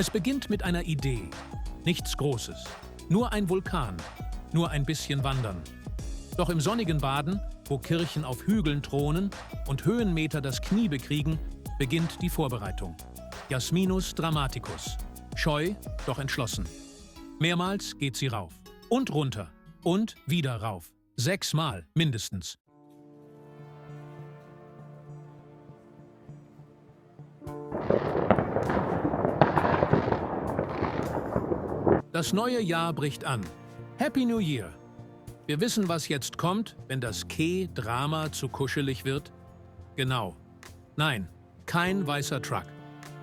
Es beginnt mit einer Idee. Nichts Großes. Nur ein Vulkan. Nur ein bisschen wandern. Doch im sonnigen Baden, wo Kirchen auf Hügeln thronen und Höhenmeter das Knie bekriegen, beginnt die Vorbereitung. Jasminus Dramaticus. Scheu, doch entschlossen. Mehrmals geht sie rauf. Und runter. Und wieder rauf. 6 Mal mindestens. Das neue Jahr bricht an. Happy New Year! Wir wissen, was jetzt kommt, wenn das Drama zu kuschelig wird. Genau. Nein, kein weißer Truck.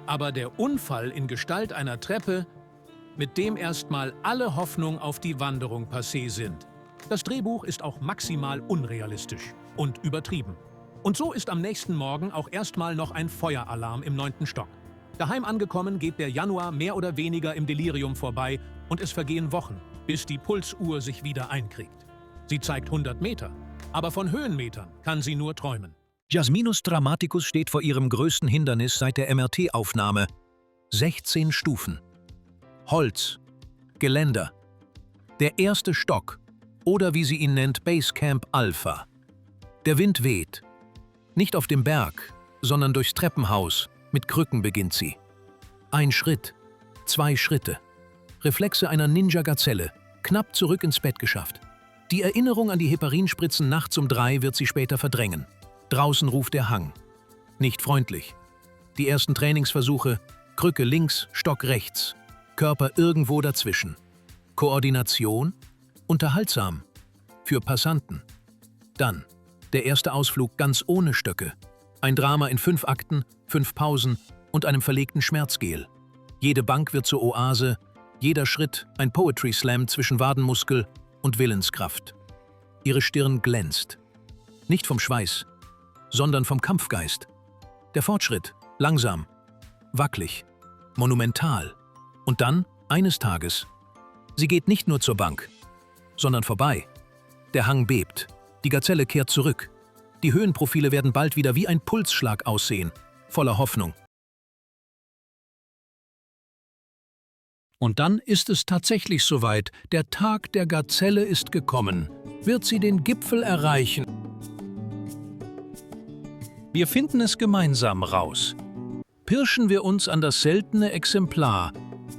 Aber der Unfall in Gestalt einer Treppe, mit dem erstmal alle Hoffnung auf die Wanderung passé sind. Das Drehbuch ist auch maximal unrealistisch und übertrieben. Und so ist am nächsten Morgen auch erstmal noch ein Feueralarm im 9. Stock. Daheim angekommen geht der Januar mehr oder weniger im Delirium vorbei und es vergehen Wochen, bis die Pulsuhr sich wieder einkriegt. Sie zeigt 100 Meter, aber von Höhenmetern kann sie nur träumen. Jasminus Dramaticus steht vor ihrem größten Hindernis seit der MRT-Aufnahme. 16 Stufen. Holz. Geländer. Der erste Stock. Oder wie sie ihn nennt, Basecamp Alpha. Der Wind weht. Nicht auf dem Berg, sondern durchs Treppenhaus. Mit Krücken beginnt sie. 1 Schritt. 2 Schritte. Reflexe einer Ninja-Gazelle. Knapp zurück ins Bett geschafft. Die Erinnerung an die Heparinspritzen nachts um 3 wird sie später verdrängen. Draußen ruft der Hang. Nicht freundlich. Die ersten Trainingsversuche, Krücke links, Stock rechts, Körper irgendwo dazwischen. Koordination, unterhaltsam, für Passanten. Dann, der erste Ausflug ganz ohne Stöcke. Ein Drama in 5 Akten, 5 Pausen und einem verlegten Schmerzgel. Jede Bank wird zur Oase, jeder Schritt ein Poetry Slam zwischen Wadenmuskel und Willenskraft. Ihre Stirn glänzt. Nicht vom Schweiß, sondern vom Kampfgeist. Der Fortschritt, langsam, wackelig, monumental. Und dann, eines Tages, sie geht nicht nur zur Bank, sondern vorbei. Der Hang bebt, die Gazelle kehrt zurück. Die Höhenprofile werden bald wieder wie ein Pulsschlag aussehen, voller Hoffnung. Und dann ist es tatsächlich soweit. Der Tag der Gazelle ist gekommen. Wird sie den Gipfel erreichen? Wir finden es gemeinsam raus. Pirschen wir uns an das seltene Exemplar,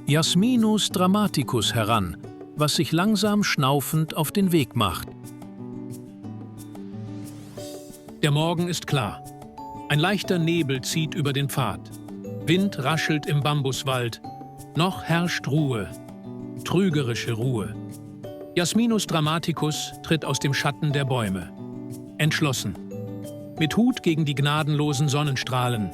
Jasminus Dramaticus, heran, was sich langsam schnaufend auf den Weg macht. Der Morgen ist klar. Ein leichter Nebel zieht über den Pfad. Wind raschelt im Bambuswald. Noch herrscht Ruhe, trügerische Ruhe. Jasminus Dramaticus tritt aus dem Schatten der Bäume. Entschlossen. Mit Hut gegen die gnadenlosen Sonnenstrahlen.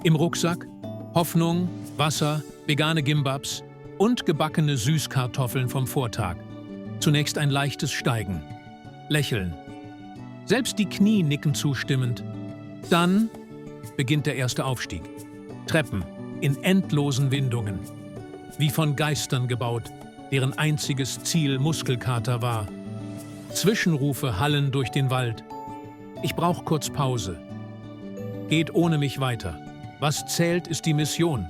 Im Rucksack Hoffnung, Wasser, vegane Gimbabs und gebackene Süßkartoffeln vom Vortag. Zunächst ein leichtes Steigen. Lächeln. Selbst die Knie nicken zustimmend. Dann beginnt der erste Aufstieg. Treppen in endlosen Windungen. Wie von Geistern gebaut, deren einziges Ziel Muskelkater war. Zwischenrufe hallen durch den Wald. Ich brauche kurz Pause. Geht ohne mich weiter. Was zählt, ist die Mission.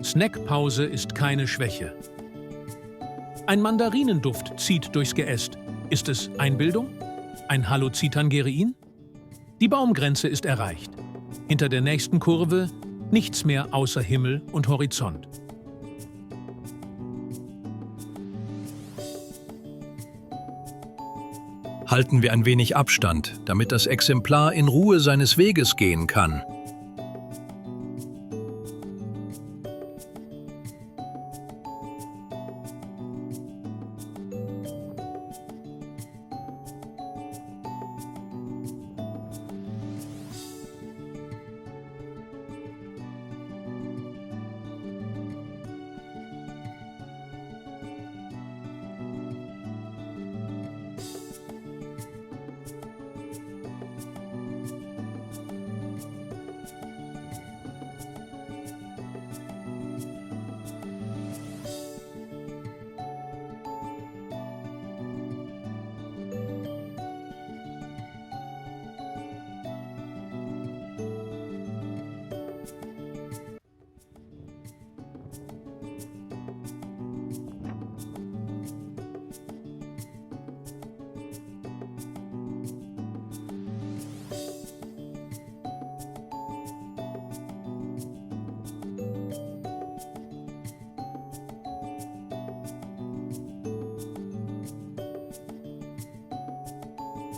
Snackpause ist keine Schwäche. Ein Mandarinenduft zieht durchs Geäst. Ist es Einbildung? Ein Halluzitangeriin? Die Baumgrenze ist erreicht. Hinter der nächsten Kurve nichts mehr außer Himmel und Horizont. Halten wir ein wenig Abstand, damit das Exemplar in Ruhe seines Weges gehen kann.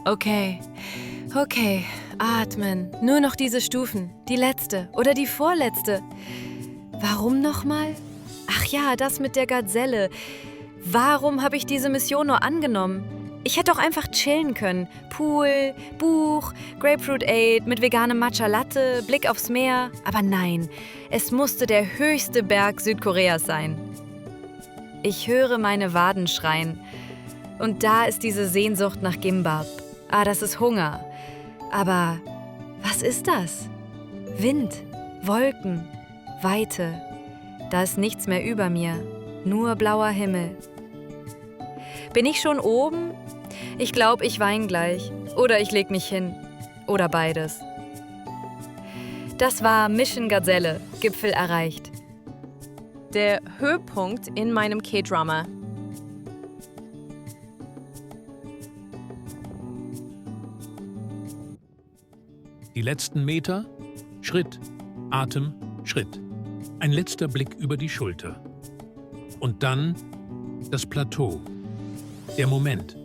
Okay, okay, atmen. Nur noch diese Stufen. Die letzte oder die vorletzte. Warum nochmal? Ach ja, das mit der Gazelle. Warum habe ich diese Mission nur angenommen? Ich hätte doch einfach chillen können. Pool, Buch, Grapefruit Aid mit veganem Matcha Latte, Blick aufs Meer. Aber nein, es musste der höchste Berg Südkoreas sein. Ich höre meine Waden schreien. Und da ist diese Sehnsucht nach Gimbap. Ah, das ist Hunger. Aber was ist das? Wind, Wolken, Weite. Da ist nichts mehr über mir, nur blauer Himmel. Bin ich schon oben? Ich glaube, ich weine gleich. Oder ich leg mich hin. Oder beides. Das war Mission Gazelle, Gipfel erreicht. Der Höhepunkt in meinem K-Drama. Die letzten Meter, Schritt, Atem, Schritt. Ein letzter Blick über die Schulter. Und dann das Plateau. Der Moment.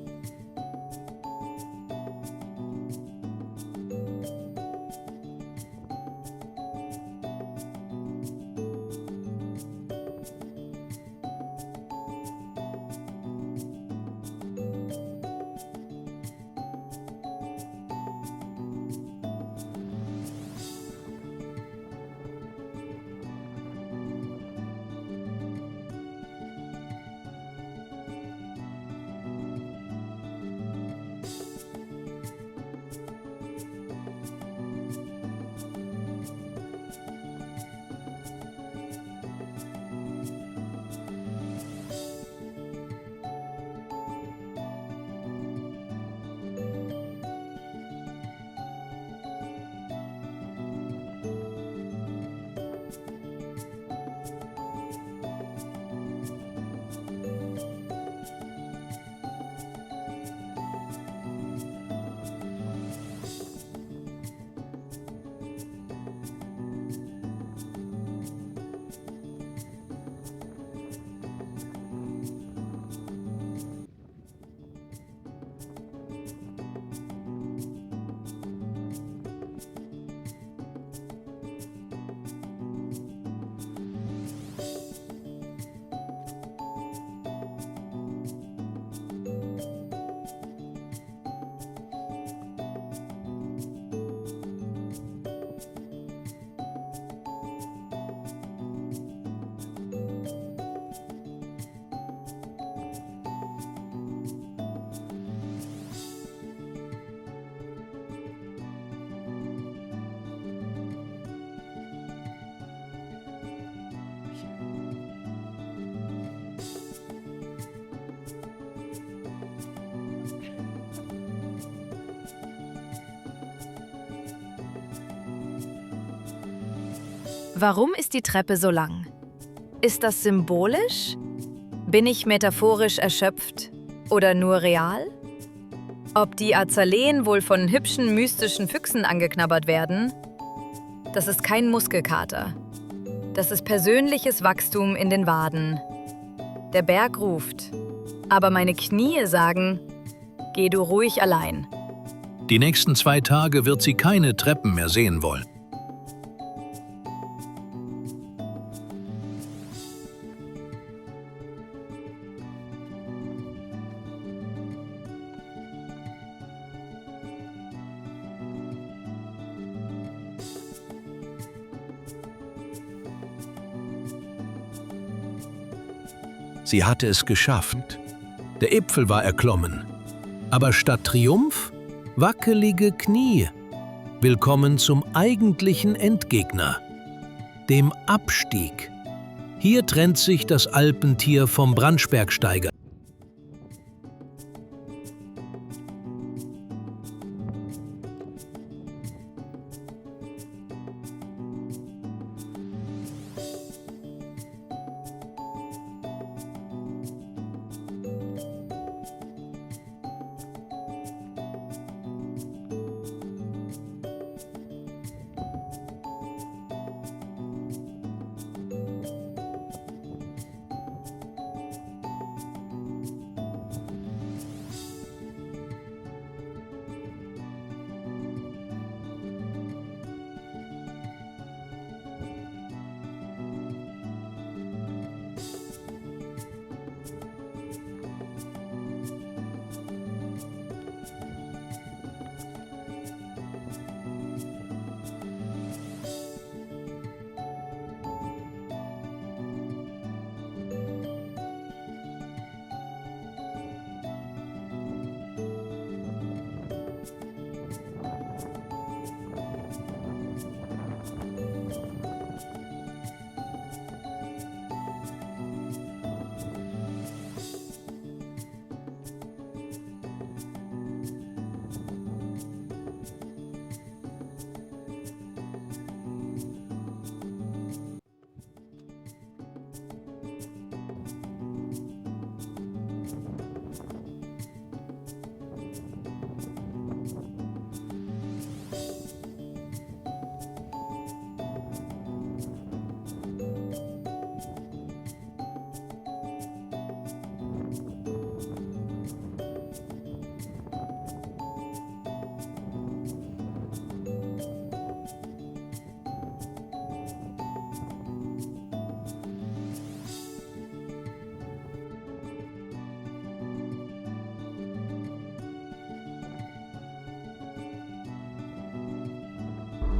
Warum ist die Treppe so lang? Ist das symbolisch? Bin ich metaphorisch erschöpft oder nur real? Ob die Azaleen wohl von hübschen, mystischen Füchsen angeknabbert werden? Das ist kein Muskelkater. Das ist persönliches Wachstum in den Waden. Der Berg ruft. Aber meine Knie sagen, geh du ruhig allein. Die nächsten 2 Tage wird sie keine Treppen mehr sehen wollen. Sie hatte es geschafft. Der Gipfel war erklommen. Aber statt Triumph, wackelige Knie. Willkommen zum eigentlichen Endgegner, dem Abstieg. Hier trennt sich das Alpentier vom Brandsbergsteiger.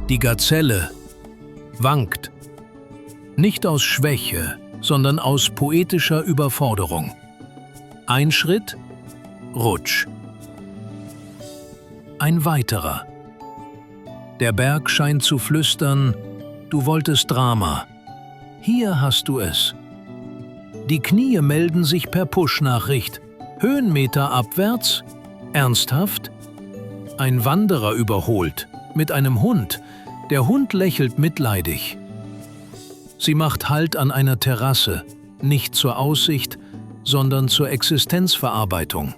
Die Gazelle wankt. Nicht aus Schwäche, sondern aus poetischer Überforderung. Ein Schritt, Rutsch. Ein weiterer. Der Berg scheint zu flüstern, du wolltest Drama. Hier hast du es. Die Knie melden sich per Push-Nachricht. Höhenmeter abwärts? Ernsthaft? Ein Wanderer überholt, mit einem Hund. Der Hund lächelt mitleidig. Sie macht Halt an einer Terrasse, nicht zur Aussicht, sondern zur Existenzverarbeitung.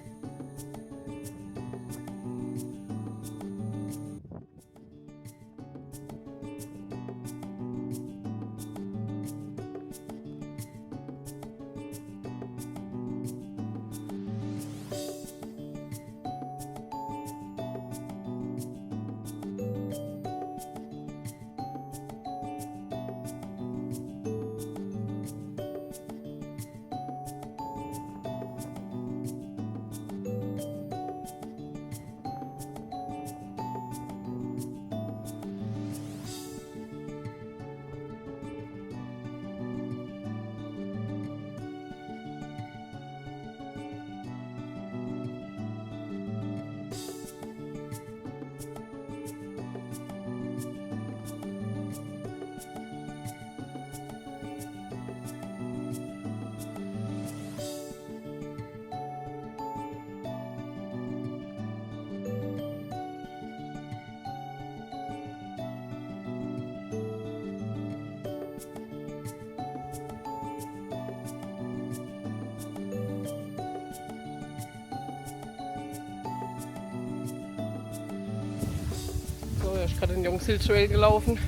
So, er ist gerade den Jungshill Trail gelaufen.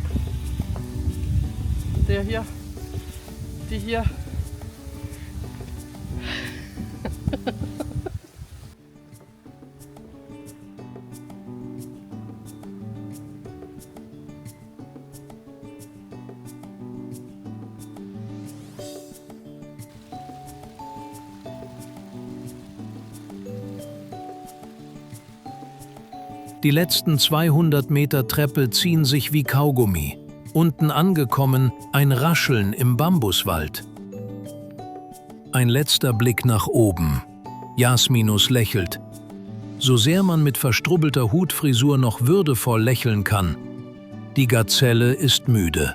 Der hier, die hier. Die letzten 200 Meter Treppe ziehen sich wie Kaugummi. Unten angekommen, ein Rascheln im Bambuswald. Ein letzter Blick nach oben. Jasminus lächelt. So sehr man mit verstrubbelter Hutfrisur noch würdevoll lächeln kann. Die Gazelle ist müde.